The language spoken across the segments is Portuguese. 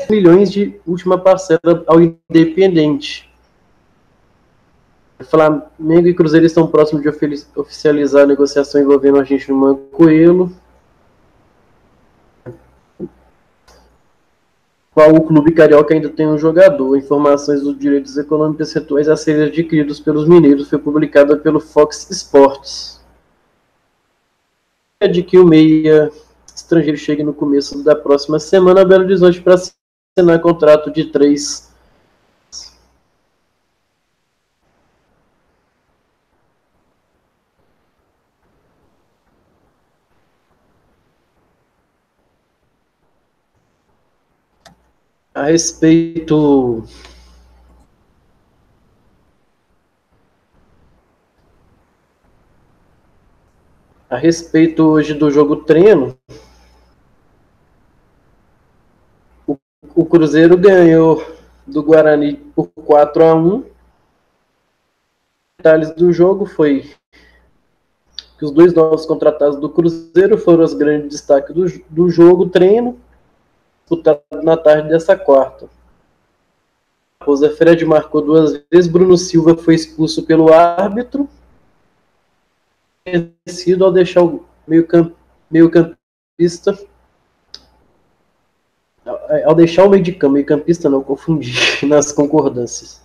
Milhões de última parcela ao Independente. Flamengo e Cruzeiro estão próximos de oficializar a negociação envolvendo o argentino Mancoelho. Qual o clube carioca ainda tem um jogador. Informações dos direitos econômicos percentuais a serem adquiridos pelos mineiros foi publicada pelo Fox Sports. É de que o meia estrangeiro chegue no começo da próxima semana a Belo Horizonte para assinar contrato de 3. A respeito hoje do jogo treino, o Cruzeiro ganhou do Guarani por 4-1. Detalhes do jogo foi que os dois novos contratados do Cruzeiro foram os grandes destaques do jogo treino, disputado na tarde dessa quarta. Raposa Fred marcou 2 vezes, Bruno Silva foi expulso pelo árbitro, ao deixar o meio-campista, ao deixar o meio de campo, meio-campista não, confundi nas concordâncias.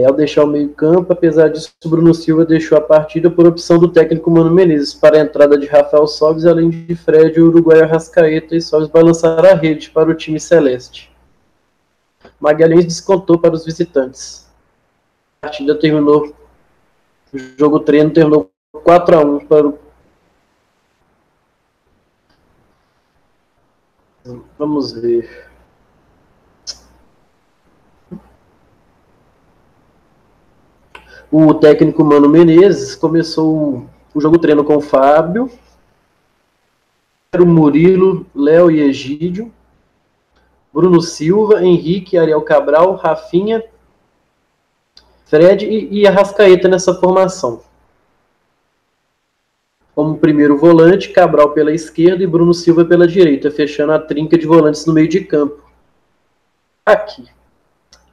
Ao deixar o meio-campo, apesar disso, o Bruno Silva deixou a partida por opção do técnico Mano Menezes para a entrada de Rafael Sobis, além de Fred, o uruguaio Arrascaeta e Sobis balançaram a rede para o time celeste. Magalhães descontou para os visitantes. A partida terminou, o jogo treino terminou 4-1 para o... Vamos ver. O técnico Mano Menezes começou o jogo treino com o Fábio, o Murilo, Léo e Egídio, Bruno Silva, Henrique, Ariel Cabral, Rafinha, Fred e Arrascaeta nessa formação. Como primeiro volante, Cabral pela esquerda e Bruno Silva pela direita, fechando a trinca de volantes no meio de campo. Aqui,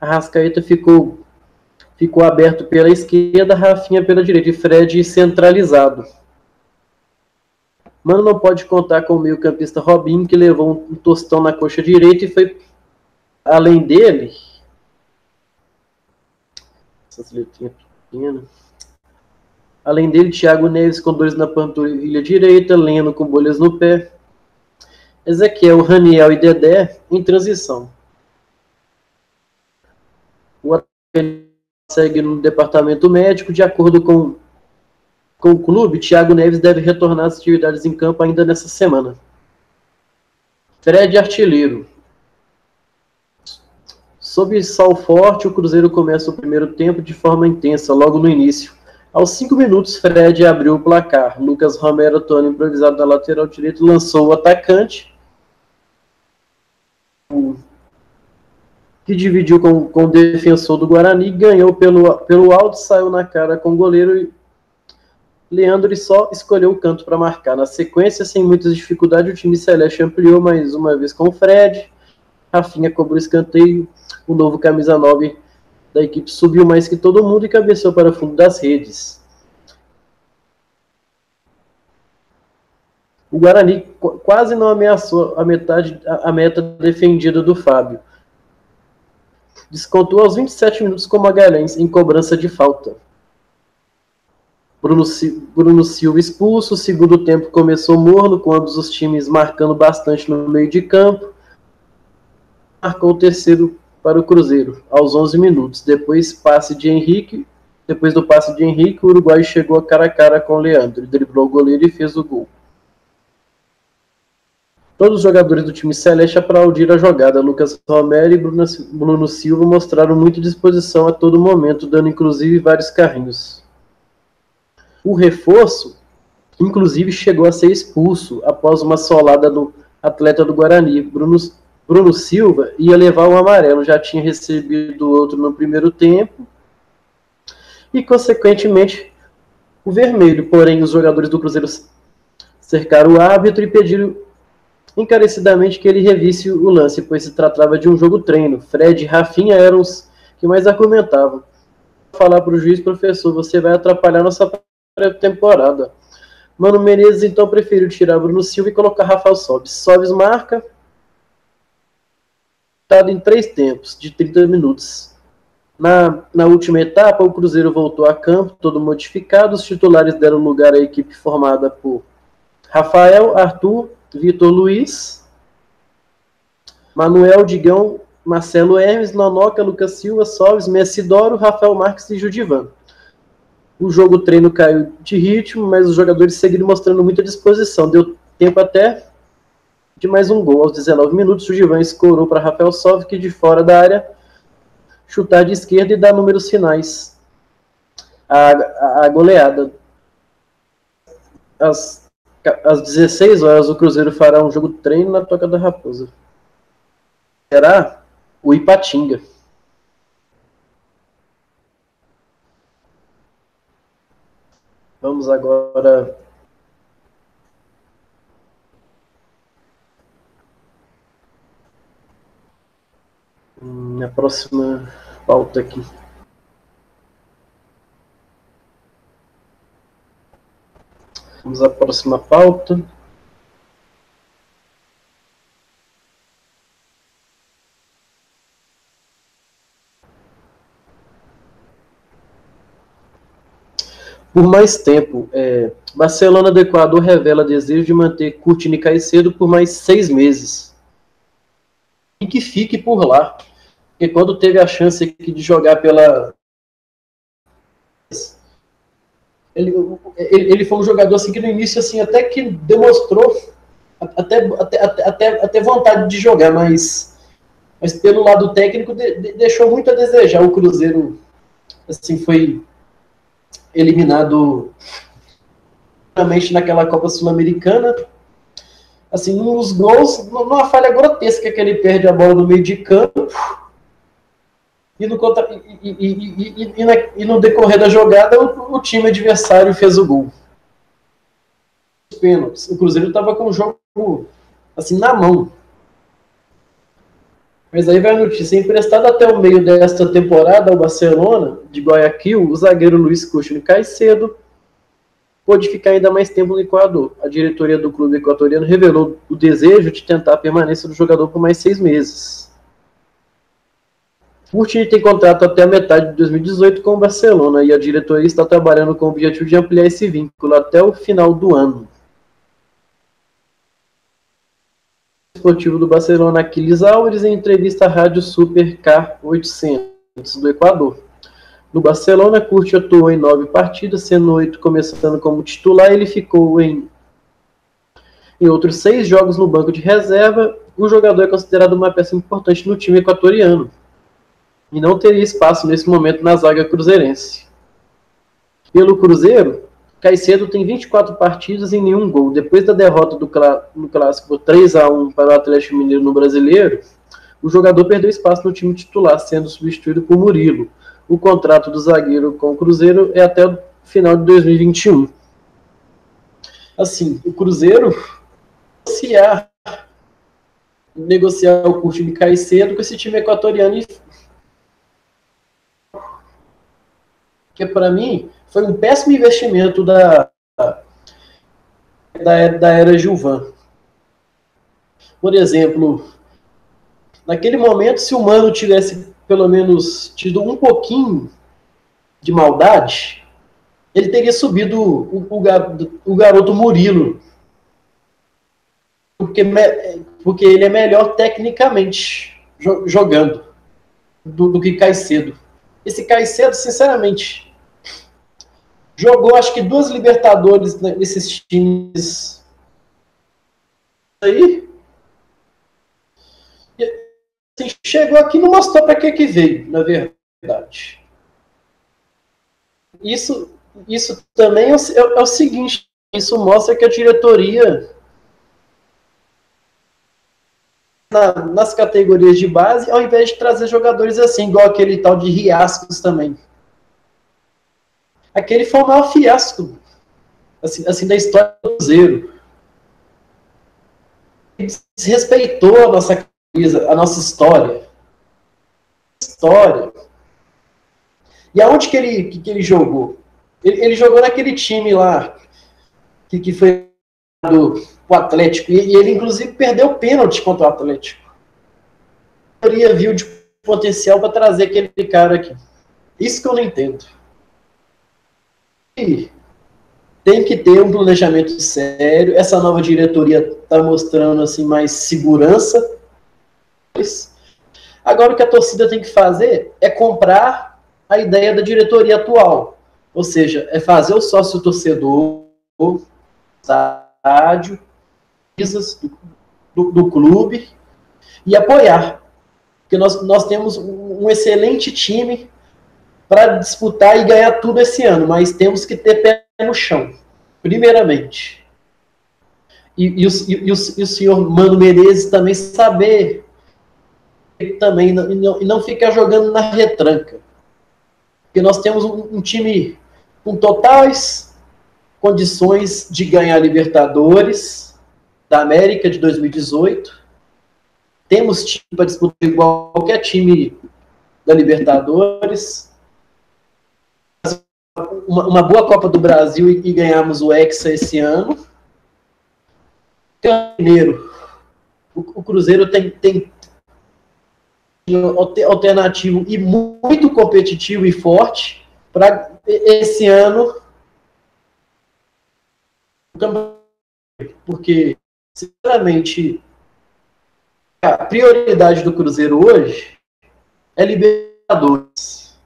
Arrascaeta ficou aberto pela esquerda, Rafinha pela direita e Fred centralizado. Mano não pode contar com o meio-campista Robinho, que levou um tostão na coxa direita e foi além dele. Essas letrinhas pequenas. Além dele, Thiago Neves com 2 na panturrilha direita, Leno com bolhas no pé, Ezequiel, Raniel e Dedé em transição. O segue no departamento médico. De acordo com o clube, Thiago Neves deve retornar às atividades em campo ainda nessa semana. Fred artilheiro. Sob sol forte, o Cruzeiro começa o primeiro tempo de forma intensa, logo no início. Aos 5 minutos, Fred abriu o placar. Lucas Romero, Tony, improvisado na lateral direito, lançou o atacante, que dividiu com o defensor do Guarani, ganhou pelo alto, saiu na cara com o goleiro. Leandro só escolheu o canto para marcar. Na sequência, sem muitas dificuldades, o time celeste ampliou mais uma vez com o Fred. Rafinha cobrou escanteio. O novo camisa 9 da equipe subiu mais que todo mundo e cabeceou para o fundo das redes. O Guarani quase não ameaçou a meta defendida do Fábio. Descontou aos 27 minutos com Magalhães em cobrança de falta. Bruno Silva expulso. O segundo tempo começou morno, com ambos os times marcando bastante no meio de campo. Marcou o terceiro para o Cruzeiro, aos 11 minutos. Depois do passe de Henrique, o uruguaio chegou cara a cara com o Leandro, driblou o goleiro e fez o gol. Todos os jogadores do time celeste aplaudiram a jogada. Lucas Romero e Bruno Silva mostraram muita disposição a todo momento, dando inclusive vários carrinhos. O reforço, inclusive, chegou a ser expulso após uma solada do atleta do Guarani. Bruno Silva ia levar o amarelo, já tinha recebido outro no primeiro tempo e, consequentemente, o vermelho. Porém, os jogadores do Cruzeiro cercaram o árbitro e pediram encarecidamente que ele revisse o lance, pois se tratava de um jogo treino. Fred e Rafinha eram os que mais argumentavam. Falar para o juiz: professor, você vai atrapalhar nossa pré-temporada. Mano Menezes então preferiu tirar Bruno Silva e colocar Rafael Sobis. Sobis marca em 3 tempos, de 30 minutos. Na última etapa, o Cruzeiro voltou a campo, todo modificado. Os titulares deram lugar à equipe formada por Rafael, Arthur, Vitor Luiz, Manuel, Digão, Marcelo Hermes, Nonoca, Lucas Silva, Sobis, Messidoro, Rafael Marques e Judivan. O jogo treino caiu de ritmo, mas os jogadores seguiram mostrando muita disposição. Deu tempo até de mais um gol. Aos 19 minutos, o Judivan escorou para Rafael Sobis, que de fora da área chutar de esquerda e dar números finais. A goleada. Às 16 horas, o Cruzeiro fará um jogo treino na Toca da Raposa. Será o Ipatinga. Vamos agora na próxima pauta aqui. Vamos à próxima pauta. Por mais tempo, Barcelona do Equador revela desejo de manter Courtney Caicedo por mais 6 meses. E que fique por lá. Porque quando teve a chance aqui de jogar pela... Ele foi um jogador assim, que no início assim, até que demonstrou até vontade de jogar, mas pelo lado técnico deixou muito a desejar. O Cruzeiro assim, foi eliminado naquela Copa Sul-Americana. Assim, nos gols, numa falha grotesca que ele perde a bola no meio de campo, e no decorrer da jogada o time adversário fez o gol. Os pênaltis. O Cruzeiro estava com o jogo assim na mão. Mas aí vai a notícia: emprestado até o meio desta temporada ao Barcelona de Guayaquil, o zagueiro Luiz Courtney Caicedo pôde ficar ainda mais tempo no Equador. A diretoria do clube equatoriano revelou o desejo de tentar a permanência do jogador por mais 6 meses. Courtney tem contrato até a metade de 2018 com o Barcelona e a diretoria está trabalhando com o objetivo de ampliar esse vínculo até o final do ano. O esportivo do Barcelona, Aquiles Álvares, em entrevista à Rádio Super K800 do Equador. No Barcelona, Courtney atuou em 9 partidas, sendo 8 começando como titular. Ele ficou em outros 6 jogos no banco de reserva. O jogador é considerado uma peça importante no time equatoriano e não teria espaço nesse momento na zaga cruzeirense. Pelo Cruzeiro, Caicedo tem 24 partidas e nenhum gol. Depois da derrota no Clássico por 3-1 para o Atlético Mineiro no Brasileiro, o jogador perdeu espaço no time titular, sendo substituído por Murilo. O contrato do zagueiro com o Cruzeiro é até o final de 2021. Assim, o Cruzeiro negociar o Courtney Caicedo com esse time equatoriano, que para mim foi um péssimo investimento da era Gilvan. Por exemplo, naquele momento, se o Mano tivesse pelo menos tido um pouquinho de maldade, ele teria subido o garoto Murilo, porque ele é melhor tecnicamente jogando do que Caicedo. Esse Caicedo, sinceramente, jogou acho que 2 Libertadores nesses times aí. E, assim, chegou aqui e não mostrou para que veio, na verdade. Isso também é o seguinte: isso mostra que a diretoria, nas categorias de base, ao invés de trazer jogadores assim, igual aquele tal de Riascos também. Aquele foi o maior fiasco assim, da história do Cruzeiro. desrespeitou a nossa camisa, a nossa história. E aonde que ele jogou? Ele jogou naquele time lá, que foi o Atlético, e ele inclusive perdeu o pênalti contra o Atlético. Eu viu de potencial para trazer aquele cara aqui. Isso que eu não entendo. E tem que ter um planejamento sério. Essa nova diretoria está mostrando assim mais segurança. Agora o que a torcida tem que fazer é comprar a ideia da diretoria atual. Ou seja, é fazer o sócio torcedor, estádio, do clube e apoiar. Porque nós temos um excelente time para disputar e ganhar tudo esse ano, mas temos que ter pé no chão, primeiramente. E o senhor Mano Menezes também saber também e não ficar jogando na retranca. Porque nós temos um time com totais condições de ganhar a Libertadores da América de 2018. Temos time para disputar igual qualquer time da Libertadores. Uma boa Copa do Brasil e ganhamos o Hexa esse ano. O Cruzeiro tem alternativo e muito competitivo e forte para esse ano, porque sinceramente a prioridade do Cruzeiro hoje é Libertadores.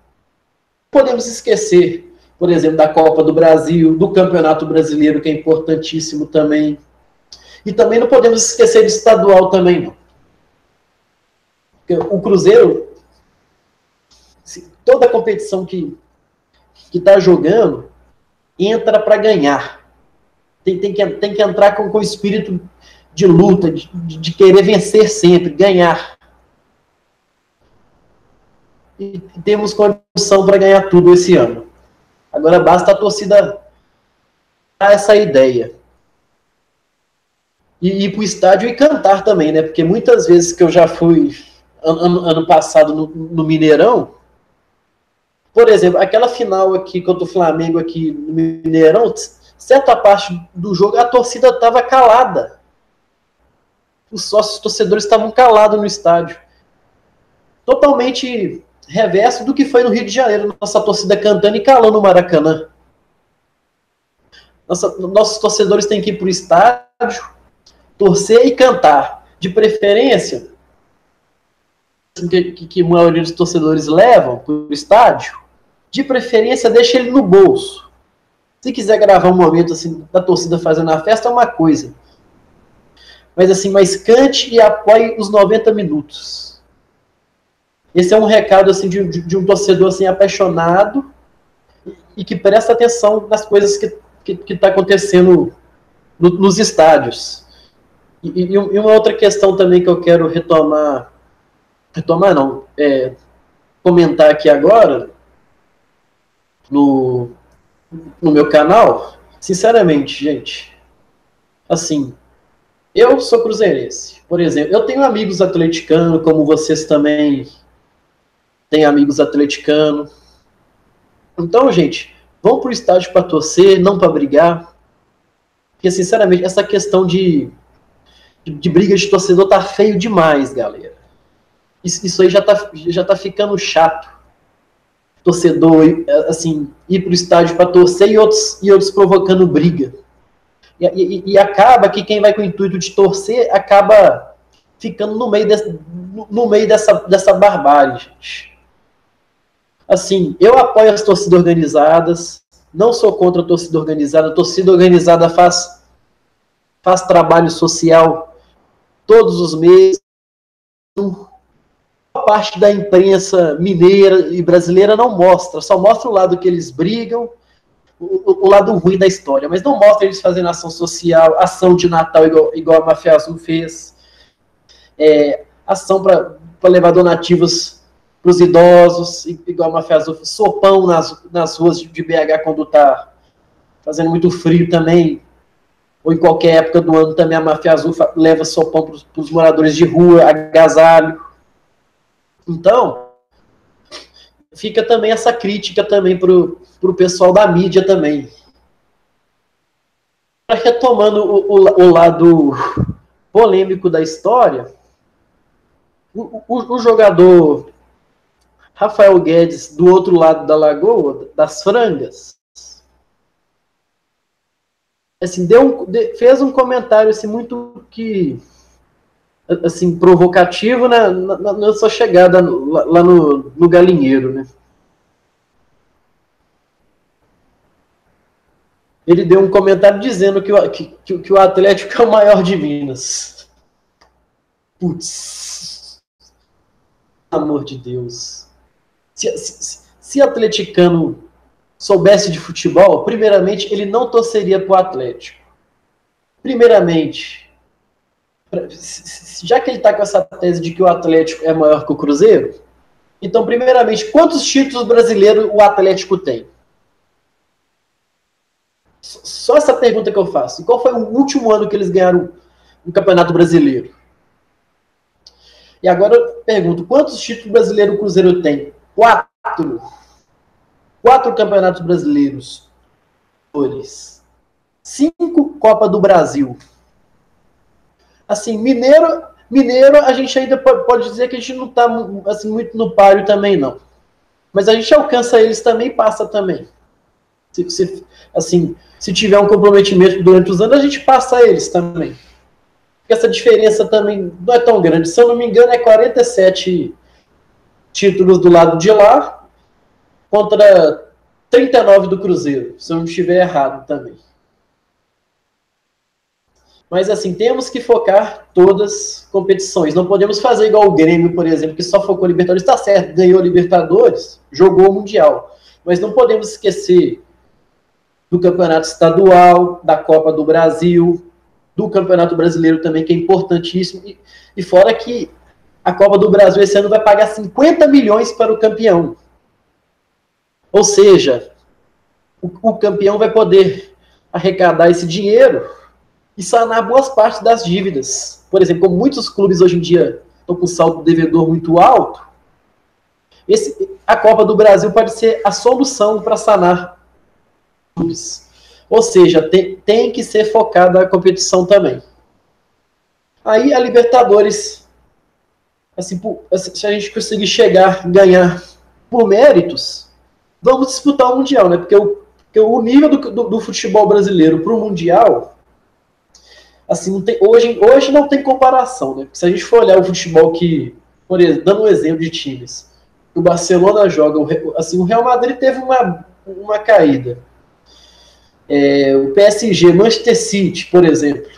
Não podemos esquecer, por exemplo, da Copa do Brasil, do Campeonato Brasileiro, que é importantíssimo também, e também não podemos esquecer de estadual também, não. O Cruzeiro, toda competição que está jogando, entra para ganhar. Tem que entrar com espírito de luta, de querer vencer sempre, ganhar. E temos condição para ganhar tudo esse ano. Agora basta a torcida dar essa ideia. E ir para o estádio e cantar também, né? Porque muitas vezes que eu já fui ano passado no Mineirão, por exemplo, aquela final aqui contra o Flamengo aqui no Mineirão, certa parte do jogo a torcida estava calada. Os sócios torcedores estavam calados no estádio. Totalmente reverso do que foi no Rio de Janeiro, nossa torcida cantando e calando o Maracanã. Nossos torcedores têm que ir para o estádio, torcer e cantar. De preferência, que a maioria dos torcedores levam para o estádio, de preferência deixa ele no bolso. Se quiser gravar um momento assim da torcida fazendo a festa, é uma coisa. Mas cante e apoie os 90 minutos. Esse é um recado assim, de um torcedor assim, apaixonado e que presta atenção nas coisas que está acontecendo nos estádios. E uma outra questão também que eu quero comentar aqui agora, no meu canal, sinceramente, gente, assim, eu sou cruzeirense, por exemplo, eu tenho amigos atleticanos, como vocês também têm amigos atleticanos, então, gente, vão pro estádio para torcer, não para brigar, porque, sinceramente, essa questão de briga de torcedor tá feio demais, galera. Isso aí já tá ficando chato. Torcedor, assim, ir pro estádio para torcer e outros provocando briga. E acaba que quem vai com o intuito de torcer acaba ficando no meio dessa barbárie, gente. Assim, eu apoio as torcidas organizadas, não sou contra a torcida organizada. A torcida organizada faz trabalho social todos os meses. A parte da imprensa mineira e brasileira não mostra, só mostra o lado que eles brigam, o lado ruim da história, mas não mostra eles fazendo ação social, ação de Natal igual a Máfia Azul fez, ação para levar donativos para os idosos, igual a Máfia Azul fez, sopão nas ruas de BH quando está fazendo muito frio também, ou em qualquer época do ano também a Máfia Azul leva sopão para os moradores de rua, agasalho. Então, fica também essa crítica também para o pessoal da mídia também. Retomando o lado polêmico da história, o jogador Rafael Guedes, do outro lado da lagoa, das Frangas, assim, fez um comentário assim, muito assim, provocativo na sua chegada lá no galinheiro, né? Ele deu um comentário dizendo que o Atlético é o maior de Minas. Putz. Pelo amor de Deus. Se atleticano soubesse de futebol, primeiramente, ele não torceria para o Atlético. Primeiramente, já que ele está com essa tese de que o Atlético é maior que o Cruzeiro, então, primeiramente, quantos títulos brasileiros o Atlético tem? Só essa pergunta que eu faço. E qual foi o último ano que eles ganharam o Campeonato Brasileiro? E agora eu pergunto, quantos títulos brasileiros o Cruzeiro tem? 4. 4 campeonatos brasileiros. 5 Copa do Brasil. Assim, Mineiro a gente ainda pode dizer que a gente não está assim, muito no páreo também, não. Mas a gente alcança eles também, passa também. Se tiver um comprometimento durante os anos, a gente passa eles também. Porque essa diferença também não é tão grande. Se eu não me engano, é 47 títulos do lado de lá contra 39 do Cruzeiro, se eu não estiver errado também. Mas assim, temos que focar todas as competições. Não podemos fazer igual o Grêmio, por exemplo, que só focou Libertadores. Está certo, ganhou Libertadores, jogou o Mundial. Mas não podemos esquecer do Campeonato Estadual, da Copa do Brasil, do Campeonato Brasileiro também, que é importantíssimo. E fora que a Copa do Brasil esse ano vai pagar 50 milhões para o campeão. Ou seja, o campeão vai poder arrecadar esse dinheiro e sanar boas partes das dívidas. Por exemplo, como muitos clubes hoje em dia estão com saldo devedor muito alto, a Copa do Brasil pode ser a solução para sanar clubes. Ou seja, tem que ser focada a competição também. Aí a Libertadores, assim, se a gente conseguir ganhar por méritos, vamos disputar o Mundial, né? Porque o nível do futebol brasileiro para o Mundial, assim, não tem, hoje não tem comparação, né? Porque se a gente for olhar o futebol que, por exemplo, dando um exemplo de times, o Barcelona joga, assim, o Real Madrid teve uma caída. O PSG, Manchester City, por exemplo,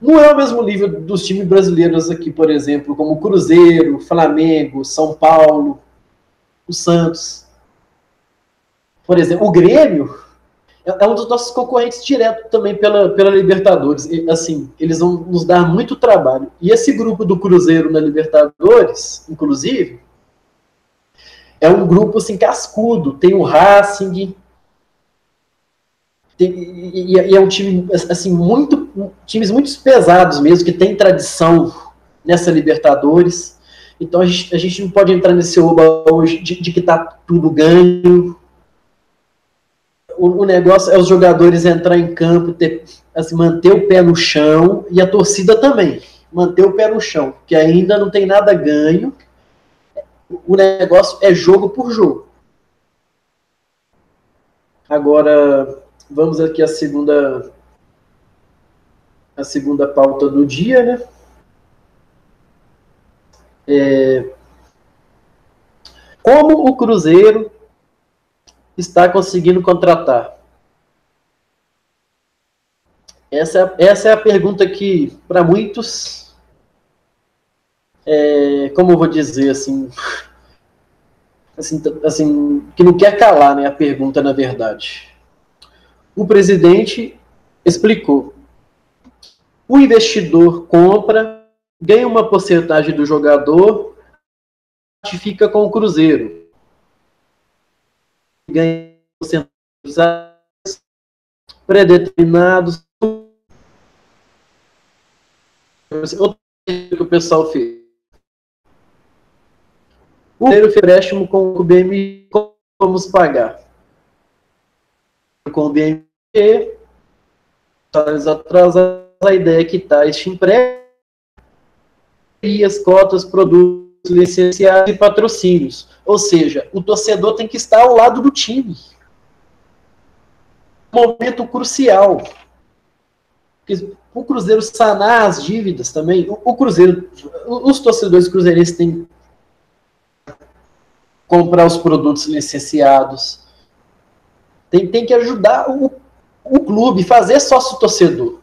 não é o mesmo nível dos times brasileiros aqui, por exemplo, como o Cruzeiro, Flamengo, São Paulo, o Santos. Por exemplo, o Grêmio é um dos nossos concorrentes direto também pela Libertadores. E, assim, eles vão nos dar muito trabalho. E esse grupo do Cruzeiro na Libertadores, inclusive, é um grupo assim, cascudo. Tem o Racing, e é um time assim, times muito pesados mesmo, que tem tradição nessa Libertadores. Então a gente não pode entrar nesse oba hoje de que tá tudo ganho. O negócio é os jogadores entrar em campo, assim, manter o pé no chão, e a torcida também, manter o pé no chão, porque ainda não tem nada ganho. O negócio é jogo por jogo. Agora, vamos aqui à segunda pauta do dia, né? Como o Cruzeiro está conseguindo contratar? Essa é a pergunta que, para muitos, como eu vou dizer, assim, que não quer calar, né, a pergunta, na verdade. O presidente explicou. O investidor compra, ganha uma porcentagem do jogador, fica com o Cruzeiro. Ganha porcentagens predeterminados. Outra coisa que o pessoal fez. O primeiro empréstimo com o BMG, como vamos pagar? Com o BMG, atrasar a ideia que está este empréstimo e as cotas, produtos licenciados e patrocínios. Ou seja, o torcedor tem que estar ao lado do time. Momento crucial. O Cruzeiro sanar as dívidas também. O Cruzeiro, os torcedores cruzeirenses têm que comprar os produtos licenciados. Tem que ajudar o clube, fazer sócio torcedor.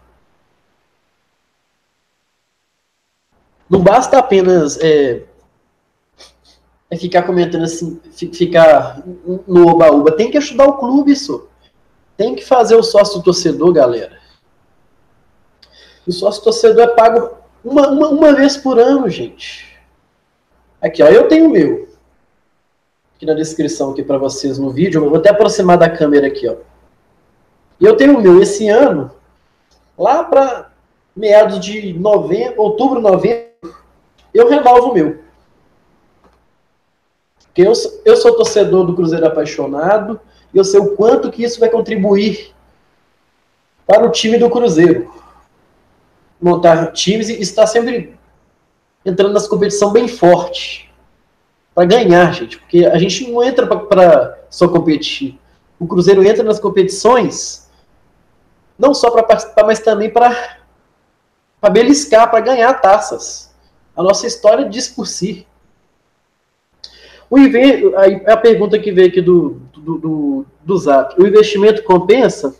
Não basta apenas ficar comentando assim, ficar no oba-oba. Tem que ajudar o clube, isso. Tem que fazer o sócio torcedor, galera. O sócio torcedor é pago uma vez por ano, gente. Aqui, ó, eu tenho o meu. Aqui na descrição aqui para vocês no vídeo. Eu vou até aproximar da câmera aqui, ó. E eu tenho o meu esse ano, lá para meados de novembro, outubro, novembro, eu renovo o meu. Porque eu sou torcedor do Cruzeiro apaixonado e eu sei o quanto que isso vai contribuir para o time do Cruzeiro. Montar times e estar sempre entrando nas competições bem forte. Para ganhar, gente. Porque a gente não entra para só competir. O Cruzeiro entra nas competições não só para participar, mas também para beliscar, para ganhar taças. A nossa história diz por si. A pergunta que veio aqui do Zap. O investimento compensa?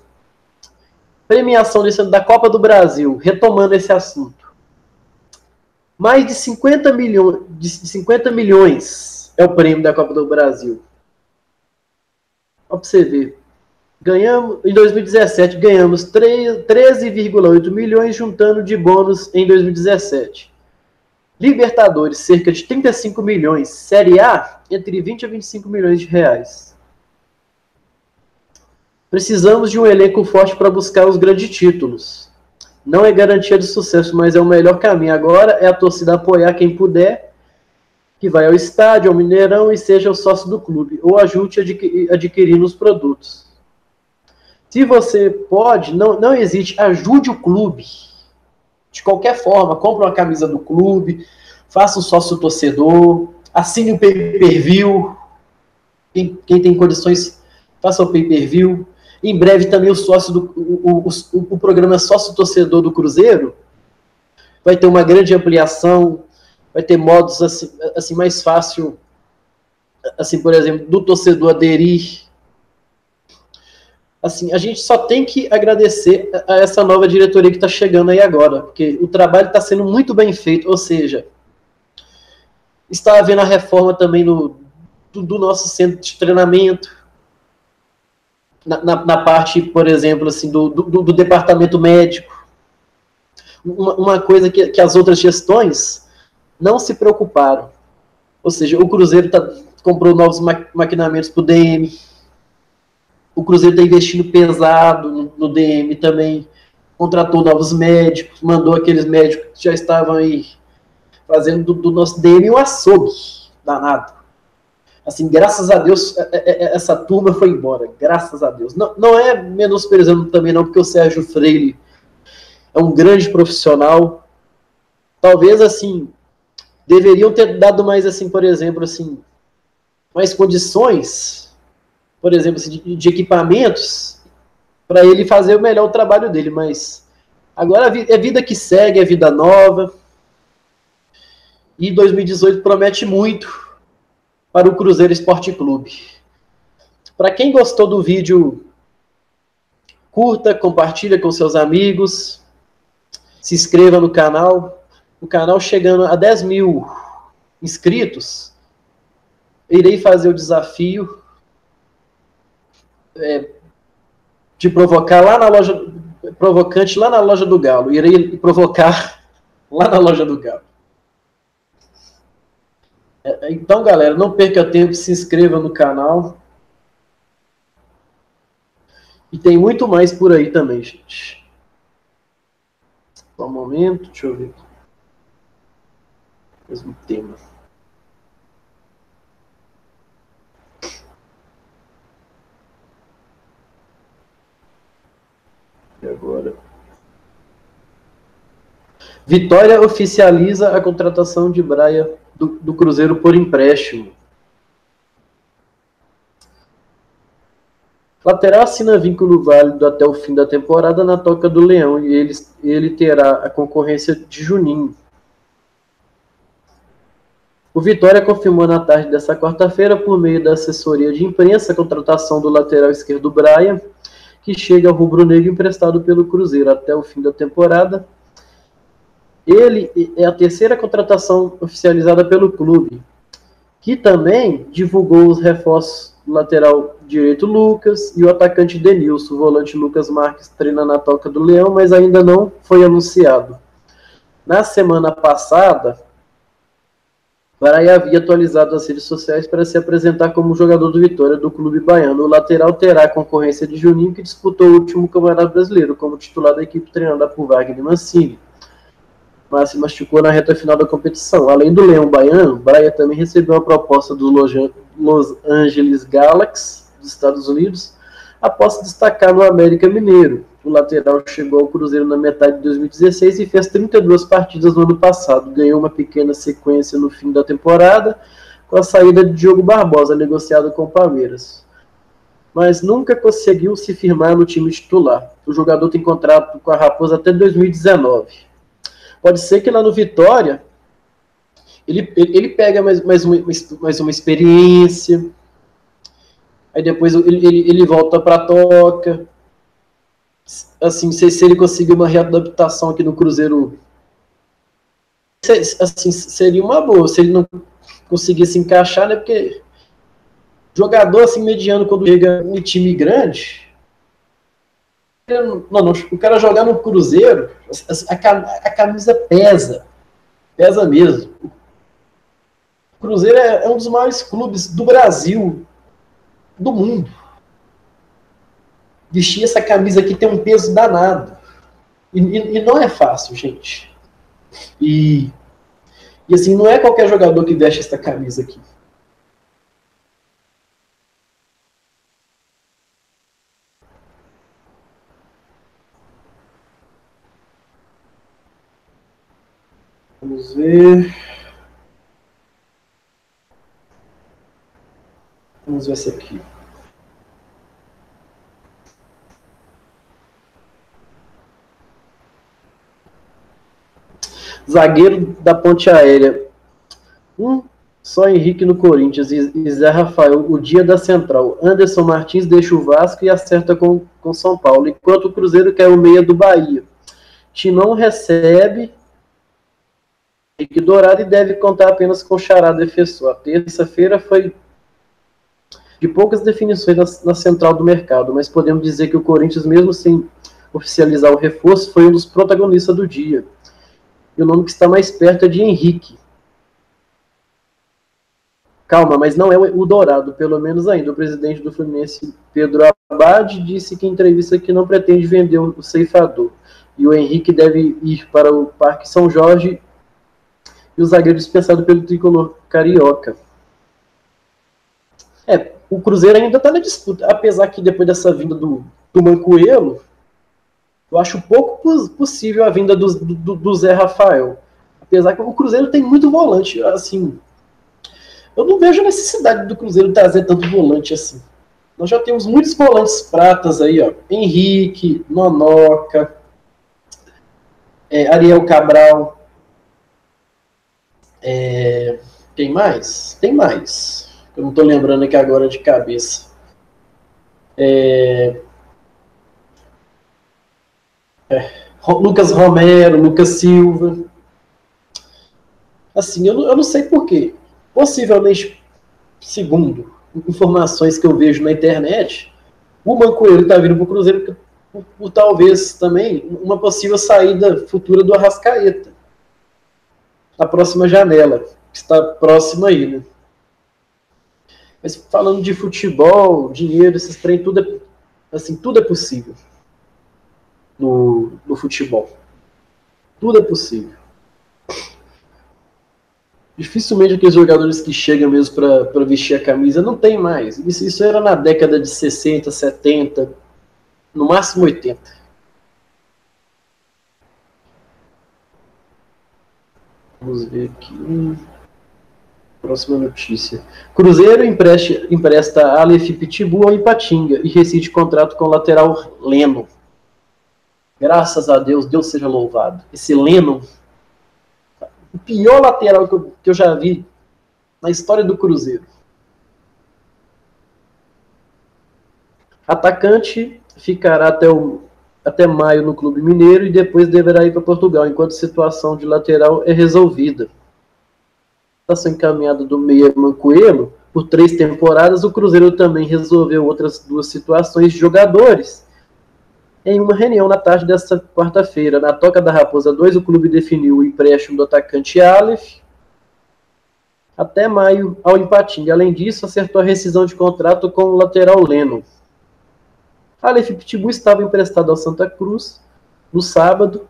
Premiação da Copa do Brasil, retomando esse assunto. Mais de 50 milhões é o prêmio da Copa do Brasil. Olha para você ver. Em 2017, ganhamos 13,8 milhões juntando de bônus em 2017. Libertadores, cerca de 35 milhões. Série A, entre 20 a 25 milhões de reais. Precisamos de um elenco forte para buscar os grandes títulos. Não é garantia de sucesso, mas é o melhor caminho. Agora é a torcida apoiar quem puder, que vai ao estádio, ao Mineirão e seja o sócio do clube, ou ajude adquirindo os produtos. Se você pode, não existe, ajude o clube. De qualquer forma, compre uma camisa do clube, faça um sócio torcedor, assine o pay-per-view. Quem tem condições, faça o pay-per-view. Em breve também o programa Sócio Torcedor do Cruzeiro vai ter uma grande ampliação, vai ter modos assim mais fácil, assim, por exemplo, do torcedor aderir. Assim, a gente só tem que agradecer a essa nova diretoria que está chegando aí agora, porque o trabalho está sendo muito bem feito, ou seja, está havendo a reforma também do nosso centro de treinamento, na parte, por exemplo, assim, do departamento médico. Uma coisa que as outras gestões não se preocuparam. Ou seja, o Cruzeiro comprou novos maquinamentos para o DM, o Cruzeiro está investindo pesado no DM também, contratou novos médicos, mandou aqueles médicos que já estavam aí fazendo do nosso DM um açougue danado. Assim, graças a Deus, essa turma foi embora. Graças a Deus. Não é menosprezando também, não, porque o Sérgio Freire é um grande profissional. Talvez, assim, deveriam ter dado mais, assim, por exemplo, assim, mais condições, por exemplo, assim, de equipamentos, para ele fazer melhor o trabalho dele. Mas agora é vida que segue, é vida nova. E 2018 promete muito para o Cruzeiro Esporte Clube. Para quem gostou do vídeo, curta, compartilha com seus amigos, se inscreva no canal. O canal chegando a 10 mil inscritos, irei fazer o desafio de provocar lá na loja, provocante lá na loja do Galo. Irei provocar lá na loja do Galo. Então, galera, não perca tempo, se inscreva no canal. E tem muito mais por aí também, gente. Só um momento, deixa eu ver. Mesmo tema. E agora? Vitória oficializa a contratação de Braia do Cruzeiro por empréstimo. Lateral assina vínculo válido até o fim da temporada na Toca do Leão e ele terá a concorrência de Juninho. O Vitória confirmou na tarde desta quarta-feira, por meio da assessoria de imprensa, a contratação do lateral esquerdo Braia, que chega ao rubro-negro emprestado pelo Cruzeiro até o fim da temporada. Ele é a terceira contratação oficializada pelo clube, que também divulgou os reforços do lateral direito Lucas e o atacante Denilson. O volante Lucas Marques treina na Toca do Leão, mas ainda não foi anunciado. Na semana passada, Braia havia atualizado as redes sociais para se apresentar como jogador do Vitória do clube baiano. O lateral terá a concorrência de Juninho, que disputou o último Campeonato Brasileiro como titular da equipe treinada por Wagner Mancini, mas se machucou na reta final da competição. Além do Leão Baiano, Braia também recebeu uma proposta do Los Angeles Galaxy, dos Estados Unidos, após se destacar no América Mineiro. O lateral chegou ao Cruzeiro na metade de 2016 e fez 32 partidas no ano passado. Ganhou uma pequena sequência no fim da temporada, com a saída de Diogo Barbosa, negociado com o Palmeiras, mas nunca conseguiu se firmar no time titular. O jogador tem contrato com a Raposa até 2019. Pode ser que lá no Vitória ele pega mais uma experiência, aí depois ele volta para a Toca. Assim, se ele conseguir uma readaptação aqui no Cruzeiro, assim, seria uma boa. Se ele não conseguir se encaixar, né? Porque jogador assim mediano, quando chega em time grande, não, o cara jogar no Cruzeiro, a camisa pesa mesmo. O Cruzeiro é um dos maiores clubes do Brasil, do mundo. Vestir essa camisa aqui tem um peso danado. E não é fácil, gente. E assim, não é qualquer jogador que veste essa camisa aqui. Vamos ver. Vamos ver essa aqui. Zagueiro da Ponte Aérea. Só Henrique no Corinthians e Zé Rafael, o dia da Central. Anderson Martins deixa o Vasco e acerta com São Paulo, enquanto o Cruzeiro quer o meia do Bahia. Timão recebe Henrique Dourado e deve contar apenas com Xará defensor. A terça-feira foi de poucas definições na central do mercado, mas podemos dizer que o Corinthians, mesmo sem oficializar o reforço, foi um dos protagonistas do dia. E o nome que está mais perto é de Henrique. Calma, mas não é o Dourado, pelo menos ainda. O presidente do Fluminense, Pedro Abad, disse que em entrevista que não pretende vender o ceifador. E o Henrique deve ir para o Parque São Jorge e o zagueiro dispensado pelo tricolor carioca. O Cruzeiro ainda está na disputa, apesar que depois dessa vinda do Mancoelho, eu acho pouco possível a vinda do Zé Rafael. Apesar que o Cruzeiro tem muito volante, assim. Eu não vejo a necessidade do Cruzeiro trazer tanto volante assim. Nós já temos muitos volantes pratas aí, ó. Henrique, Nonoca, Ariel Cabral. Tem mais? Tem mais. Eu não estou lembrando aqui agora de cabeça. Lucas Romero, Lucas Silva. Assim, eu não sei porquê. Possivelmente, segundo informações que eu vejo na internet, o Mancoelho está vindo para o Cruzeiro por talvez também uma possível saída futura do Arrascaeta na próxima janela, que está próxima aí, né? Mas falando de futebol, dinheiro, esses trem, tudo é possível no futebol. Tudo é possível. Dificilmente aqueles jogadores que chegam mesmo para vestir a camisa não tem mais. Isso era na década de 60, 70, no máximo 80. Vamos ver aqui. Próxima notícia. Cruzeiro empresta Aleph Pitbull ao Ipatinga e rescinde contrato com o lateral Leno. Graças a Deus, Deus seja louvado. Esse Leno, o pior lateral que eu já vi na história do Cruzeiro. Atacante ficará até maio no Clube Mineiro e depois deverá ir para Portugal, enquanto a situação de lateral é resolvida. Está encaminhado do meia Mancoelho por 3 temporadas, o Cruzeiro também resolveu outras 2 situações de jogadores. Em uma reunião na tarde desta quarta-feira, na Toca da Raposa 2, o clube definiu o empréstimo do atacante Aleph até maio ao Ipatinga. Além disso, acertou a rescisão de contrato com o lateral Leno. Aleph Pitbull estava emprestado ao Santa Cruz no sábado.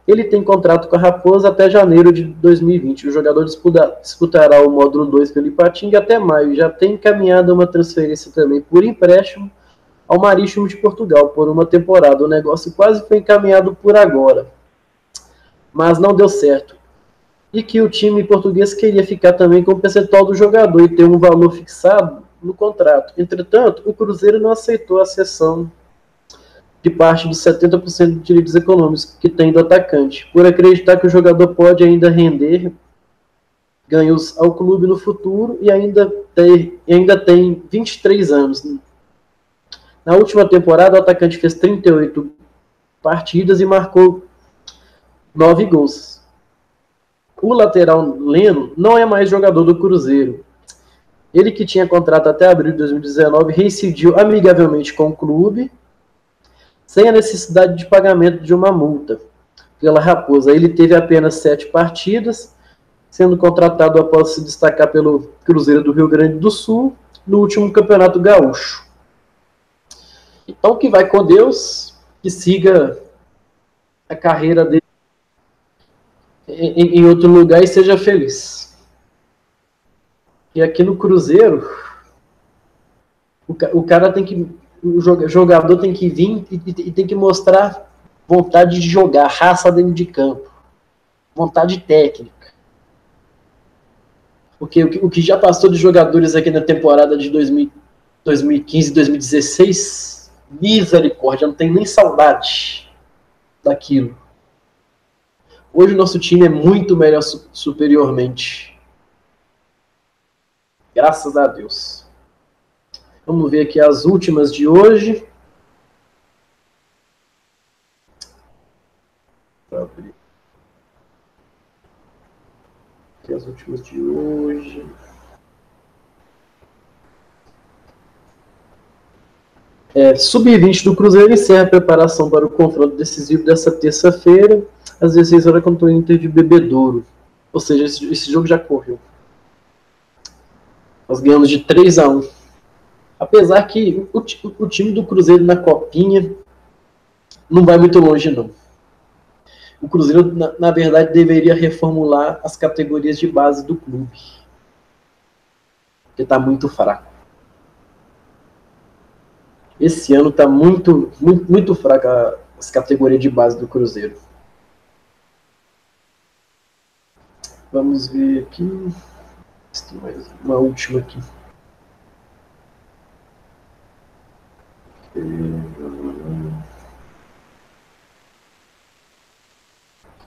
Ele tem contrato com a Raposa até janeiro de 2020. O jogador disputará o módulo 2 pelo Ipatinga até maio. Já tem encaminhada uma transferência também por empréstimo ao Marítimo de Portugal por uma temporada. O negócio quase foi encaminhado por agora, mas não deu certo. E que o time português queria ficar também com o percentual do jogador e ter um valor fixado no contrato. Entretanto, o Cruzeiro não aceitou a cessão de parte dos 70% de direitos econômicos que tem do atacante, por acreditar que o jogador pode ainda render ganhos ao clube no futuro e ainda tem 23 anos. Na última temporada, o atacante fez 38 partidas e marcou 9 gols. O lateral Leno não é mais jogador do Cruzeiro. Ele, que tinha contrato até abril de 2019, reincidiu amigavelmente com o clube, sem a necessidade de pagamento de uma multa pela Raposa. Ele teve apenas 7 partidas, sendo contratado após se destacar pelo Cruzeiro do Rio Grande do Sul no último Campeonato Gaúcho. Então, que vai com Deus, que siga a carreira dele em outro lugar e seja feliz. E aqui no Cruzeiro, o cara tem que... O jogador tem que vir e tem que mostrar vontade de jogar, raça dentro de campo, vontade técnica. Porque o que já passou de jogadores aqui na temporada de 2015 e 2016, misericórdia, não tenho nem saudade daquilo. Hoje o nosso time é muito melhor superiormente. Graças a Deus. Vamos ver aqui as últimas de hoje. Aqui as últimas de hoje. Sub-20 do Cruzeiro encerra a preparação para o confronto decisivo dessa terça-feira, às 16 horas, contra o Inter de Bebedouro. Ou seja, esse jogo já correu. Nós ganhamos de 3-1. Apesar que o time do Cruzeiro na Copinha não vai muito longe, não. O Cruzeiro, na verdade, deveria reformular as categorias de base do clube. Porque está muito fraco. Esse ano está muito, muito, muito fraca as categorias de base do Cruzeiro. Vamos ver aqui. Tem mais uma última aqui.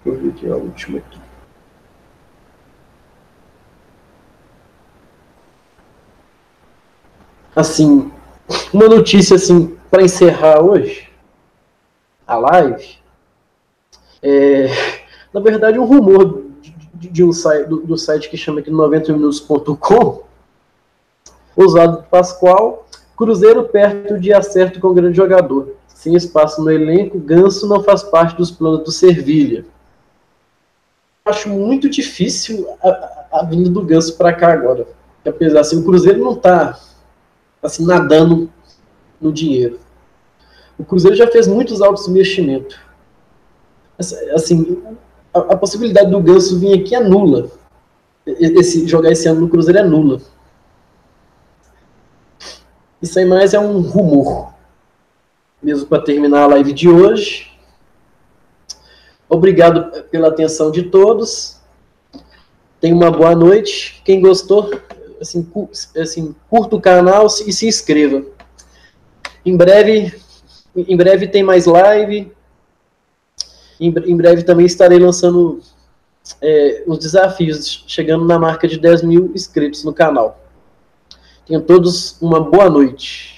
Vou ver aqui a última aqui. Assim, uma notícia assim para encerrar hoje a live. Na verdade, um rumor de um site, do site que chama aqui 90minutos.com, usado por Pascoal. Cruzeiro perto de acerto com o grande jogador. Sem espaço no elenco, Ganso não faz parte dos planos do Servilha. Acho muito difícil a vinda do Ganso para cá agora. Porque, apesar assim, o Cruzeiro não está assim, nadando no dinheiro. O Cruzeiro já fez muitos altos investimentos. Assim, a possibilidade do Ganso vir aqui é nula. jogar esse ano no Cruzeiro é nula. Isso aí mais é um rumor. Mesmo para terminar a live de hoje. Obrigado pela atenção de todos. Tenha uma boa noite. Quem gostou, curta o canal e se inscreva. Em breve tem mais live. Em breve também estarei lançando os desafios, chegando na marca de 10 mil inscritos no canal. Tenham todos uma boa noite.